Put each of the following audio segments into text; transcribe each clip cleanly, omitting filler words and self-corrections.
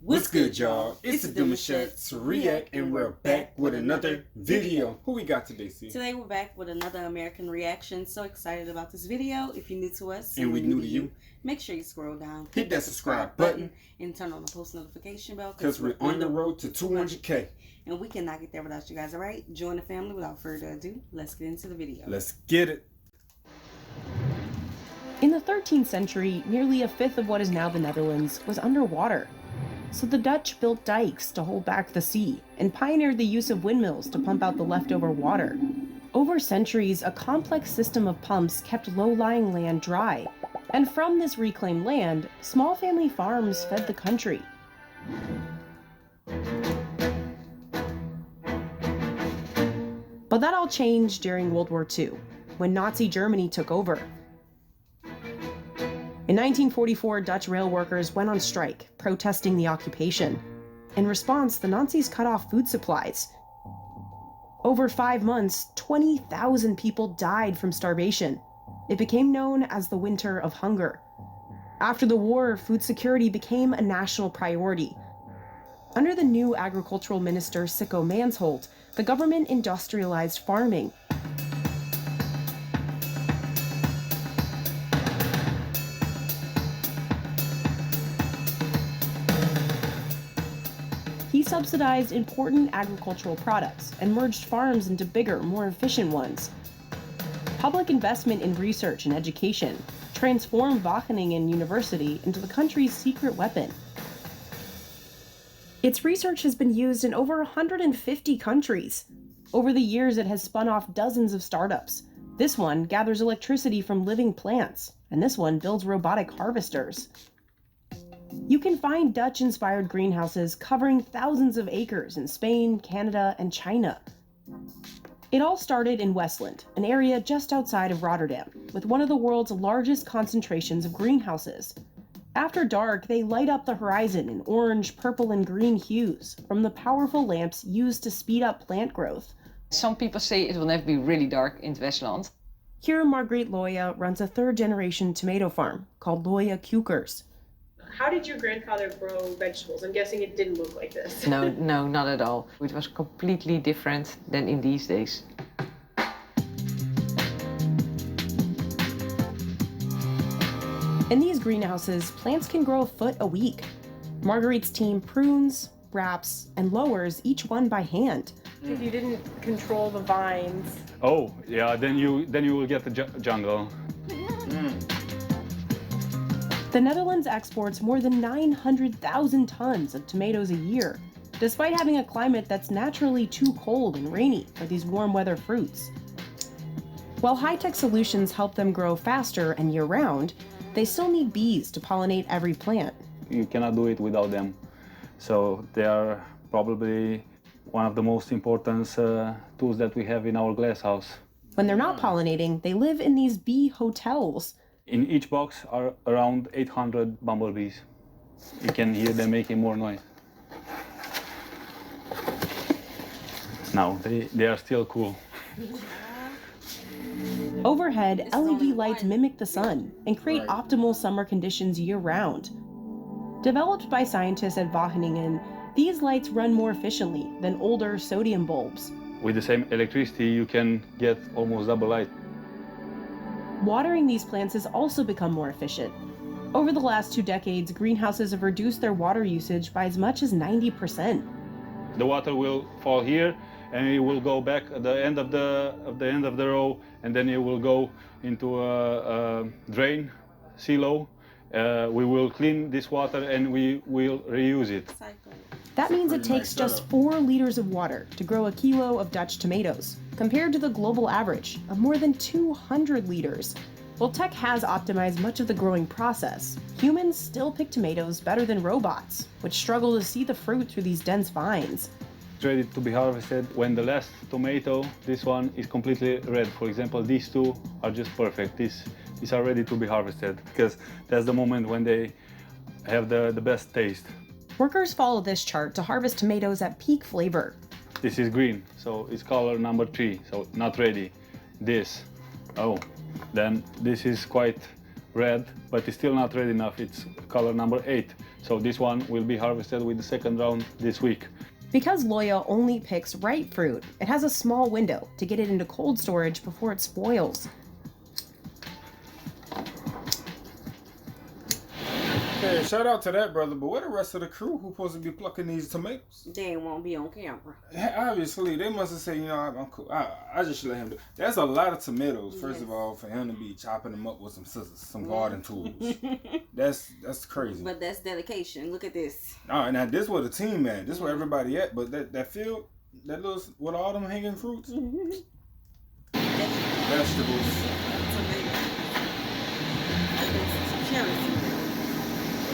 What's good, y'all? It's the Demouchet REACT, and we're back with another video. Who we got today, C? Today we're back with another American reaction. So excited about this video. If you're new to us and we're new to you, make sure you scroll down, hit that subscribe button, and turn on the post notification bell because we're on the road to 200K. And we cannot get there without you guys, alright? Join the family. Without further ado, let's get into the video. Let's get it. In the 13th century, nearly a fifth of what is now the Netherlands was underwater. So the Dutch built dikes to hold back the sea and pioneered the use of windmills to pump out the leftover water. Over centuries, a complex system of pumps kept low-lying land dry. And from this reclaimed land, small family farms fed the country. But that all changed during World War II, when Nazi Germany took over. In 1944, Dutch rail workers went on strike, protesting the occupation. In response, the Nazis cut off food supplies. Over 5 months, 20,000 people died from starvation. It became known as the Winter of Hunger. After the war, food security became a national priority. Under the new agricultural minister, Sicko Mansholt, the government industrialized farming. He subsidized important agricultural products and merged farms into bigger, more efficient ones. Public investment in research and education transformed Wageningen University into the country's secret weapon. Its research has been used in over 150 countries. Over the years, it has spun off dozens of startups. This one gathers electricity from living plants, and this one builds robotic harvesters. You can find Dutch-inspired greenhouses covering thousands of acres in Spain, Canada, and China. It all started in Westland, an area just outside of Rotterdam, with one of the world's largest concentrations of greenhouses. After dark, they light up the horizon in orange, purple, and green hues from the powerful lamps used to speed up plant growth. Some people say it will never be really dark in Westland. Here, Margriet Looya runs a third-generation tomato farm called Looya Kukers. How did your grandfather grow vegetables? I'm guessing it didn't look like this. No, not at all. It was completely different than in these days. In these greenhouses, plants can grow a foot a week. Marguerite's team prunes, wraps, and lowers each one by hand. If you didn't control the vines. Oh, yeah, then you will get the jungle. The Netherlands exports more than 900,000 tons of tomatoes a year, despite having a climate that's naturally too cold and rainy for these warm weather fruits. While high-tech solutions help them grow faster and year-round, they still need bees to pollinate every plant. You cannot do it without them. So they are probably one of the most important tools that we have in our glasshouse. When they're not pollinating, they live in these bee hotels. In each box are around 800 bumblebees. You can hear them making more noise. Now, they are still cool. Overhead, LED lights mimic the sun and create optimal summer conditions year-round. Developed by scientists at Wageningen, these lights run more efficiently than older sodium bulbs. With the same electricity, you can get almost double light. Watering these plants has also become more efficient. Over the last 2 decades, greenhouses have reduced their water usage by as much as 90%. The water will fall here, and it will go back at the end of the row, and then it will go into a drain silo. We will clean this water and we will reuse it. That means it takes just 4 liters of water to grow a kilo of Dutch tomatoes, compared to the global average of more than 200 liters. While tech has optimized much of the growing process, humans still pick tomatoes better than robots, which struggle to see the fruit through these dense vines. It's ready to be harvested when the last tomato, this one, is completely red. For example, these two are just perfect. These are ready to be harvested because that's the moment when they have the best taste. Workers follow this chart to harvest tomatoes at peak flavor. This is green, so it's color number 3, so not ready. This, oh, then this is quite red, but it's still not red enough. It's color number 8. So this one will be harvested with the second round this week. Because Loya only picks ripe fruit, it has a small window to get it into cold storage before it spoils. Okay, shout out to that brother, but where the rest of the crew who's supposed to be plucking these tomatoes? They won't be on camera. Obviously, they must have said, you know, I'm cool. I just should let him do. That's a lot of tomatoes, first of all, for him to be chopping them up with some scissors, some garden tools. That's crazy. But that's dedication. Look at this. All right, now this where the team at. This where everybody at. But that field, that little, with all them hanging fruits, vegetables.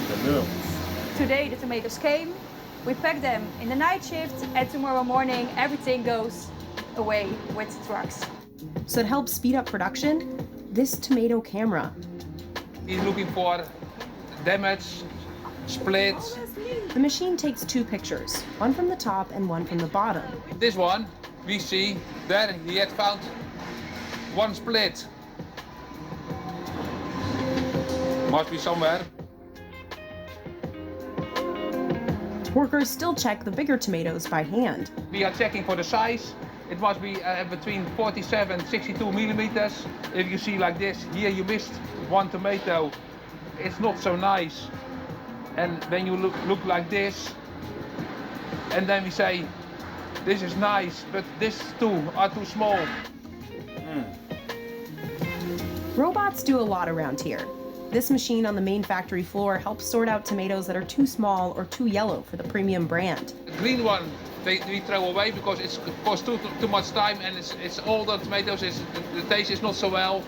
The little ones. Today the tomatoes came, we packed them in the night shift, and tomorrow morning everything goes away with the trucks. So to help speed up production, this tomato camera. He's looking for damage, split. The machine takes 2 pictures, one from the top and one from the bottom. This one, we see there he had found one split. Must be somewhere. Workers still check the bigger tomatoes by hand. We are checking for the size. It must be between 47 and 62 millimeters. If you see like this, here you missed one tomato. It's not so nice. And when you look like this, and then we say, this is nice, but these two are too small. Robots do a lot around here. This machine on the main factory floor helps sort out tomatoes that are too small or too yellow for the premium brand. The green one we throw away because it costs too much time, and it's older tomatoes, the taste is not so well.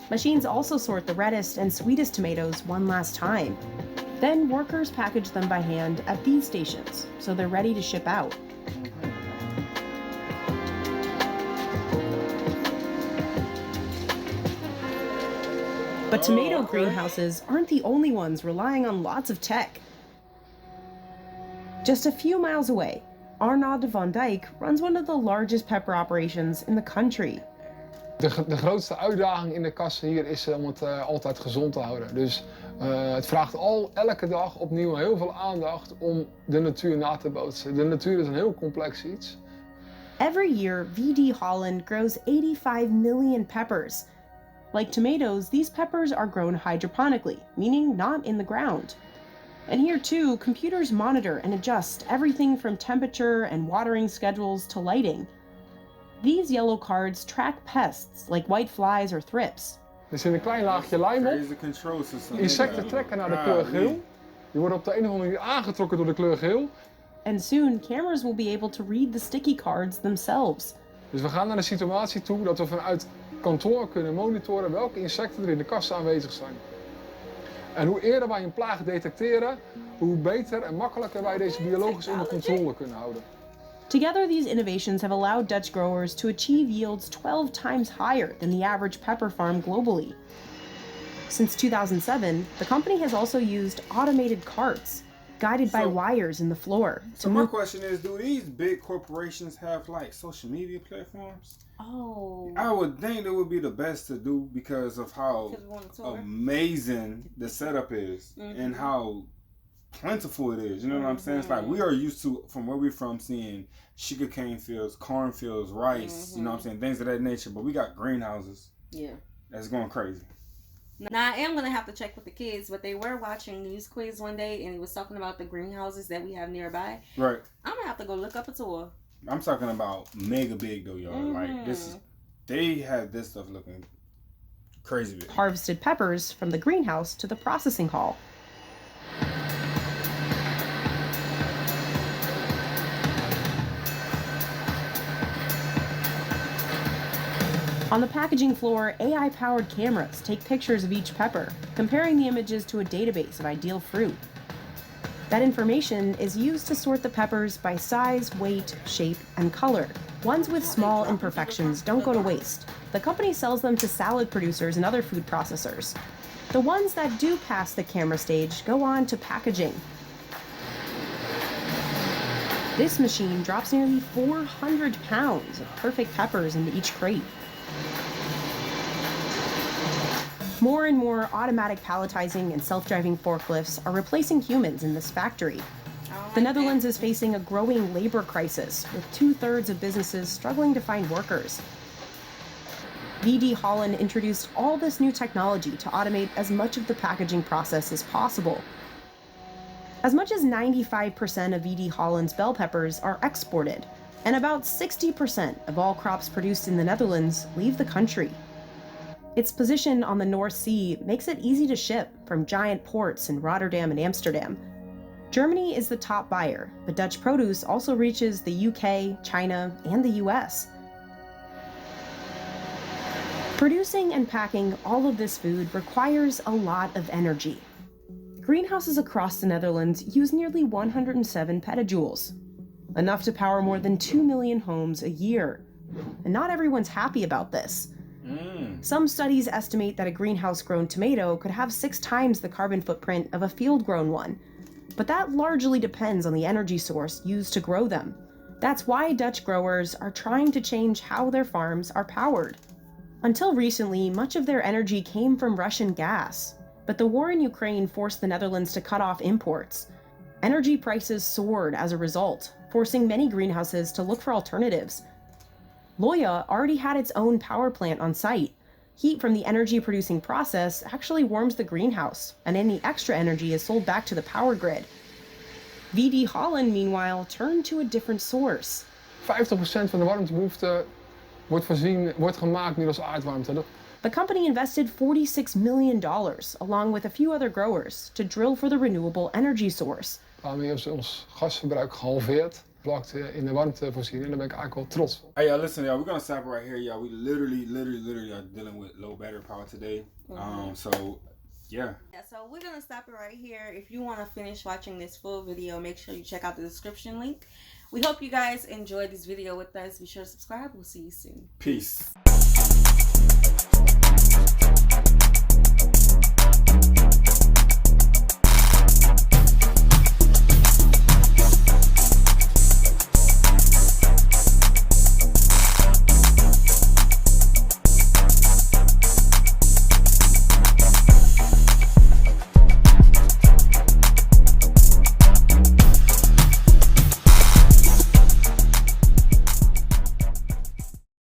Machines also sort the reddest and sweetest tomatoes one last time. Then workers package them by hand at these stations, so they're ready to ship out. But tomato greenhouses aren't the only ones relying on lots of tech. Just a few miles away, Arnaud van Dijk runs one of the largest pepper operations in the country. De grootste uitdaging in de kassen hier is om het altijd gezond te houden. Dus het vraagt elke dag opnieuw heel veel aandacht om de natuur na te bootsen. De natuur is een heel complex iets. Every year, VD Holland grows 85 million peppers. Like tomatoes, these peppers are grown hydroponically, meaning not in the ground. And here too, computers monitor and adjust everything from temperature and watering schedules to lighting. These yellow cards track pests like white flies or thrips. Er zit een klein laagje lijm op. Insecten trekken naar de kleur geel. Die worden op de een of andere manier aangetrokken door de kleur geel. And soon, cameras will be able to read the sticky cards themselves. Dus we gaan naar de situatie toe dat we vanuit kantoor kunnen monitoren welke insecten er in de kassen aanwezig zijn. En hoe eerder wij een plaag detecteren, hoe beter en makkelijker wij deze biologisch onder controle kunnen houden. Together, these innovations have allowed Dutch growers to achieve yields 12 times higher than the average pepper farm globally. Since 2007, the company has also used automated carts, guided by wires in the floor. So my question is, do these big corporations have like social media platforms? Oh. I would think that would be the best to do because of how amazing the setup is and how plentiful it is. You know what I'm saying? It's like we are used to, from where we're from, seeing sugarcane fields, corn fields, rice, you know what I'm saying, things of that nature. But we got greenhouses. Yeah. That's going crazy. Now, I am going to have to check with the kids, but they were watching News Quiz one day, and he was talking about the greenhouses that we have nearby. Right. I'm going to have to go look up a tour. I'm talking about mega big, though, y'all. Like, this is, they have this stuff looking crazy big. Harvested peppers from the greenhouse to the processing hall. On the packaging floor, AI-powered cameras take pictures of each pepper, comparing the images to a database of ideal fruit. That information is used to sort the peppers by size, weight, shape, and color. Ones with small imperfections don't go to waste. The company sells them to salad producers and other food processors. The ones that do pass the camera stage go on to packaging. This machine drops nearly 400 pounds of perfect peppers into each crate. More and more automatic palletizing and self-driving forklifts are replacing humans in this factory. The Netherlands is facing a growing labor crisis, with 2/3 of businesses struggling to find workers. VD Holland introduced all this new technology to automate as much of the packaging process as possible. As much as 95% of VD Holland's bell peppers are exported, and about 60% of all crops produced in the Netherlands leave the country. Its position on the North Sea makes it easy to ship from giant ports in Rotterdam and Amsterdam. Germany is the top buyer, but Dutch produce also reaches the UK, China, and the US. Producing and packing all of this food requires a lot of energy. Greenhouses across the Netherlands use nearly 107 petajoules, enough to power more than 2 million homes a year. And not everyone's happy about this. Some studies estimate that a greenhouse-grown tomato could have 6 times the carbon footprint of a field-grown one, but that largely depends on the energy source used to grow them. That's why Dutch growers are trying to change how their farms are powered. Until recently, much of their energy came from Russian gas, but the war in Ukraine forced the Netherlands to cut off imports. Energy prices soared as a result, forcing many greenhouses to look for alternatives. Loya already had its own power plant on site. Heat from the energy-producing process actually warms the greenhouse, and any extra energy is sold back to the power grid. VD Holland, meanwhile, turned to a different source. 50% van de warmtebehoefte wordt gemaakt middels aardwarmte. The company invested $46 million, along with a few other growers, to drill for the renewable energy source. Waarmee is ons gasverbruik gehalveerd. In de warmtevoorziening, daar ben ik eigenlijk wel trots op. Hey, y'all, listen, y'all, we're gonna stop right here, y'all. We literally are dealing with low battery power today. So, yeah. So we're gonna stop it right here. If you want to finish watching this full video, make sure you check out the description link. We hope you guys enjoyed this video with us. Be sure to subscribe. We'll see you soon. Peace.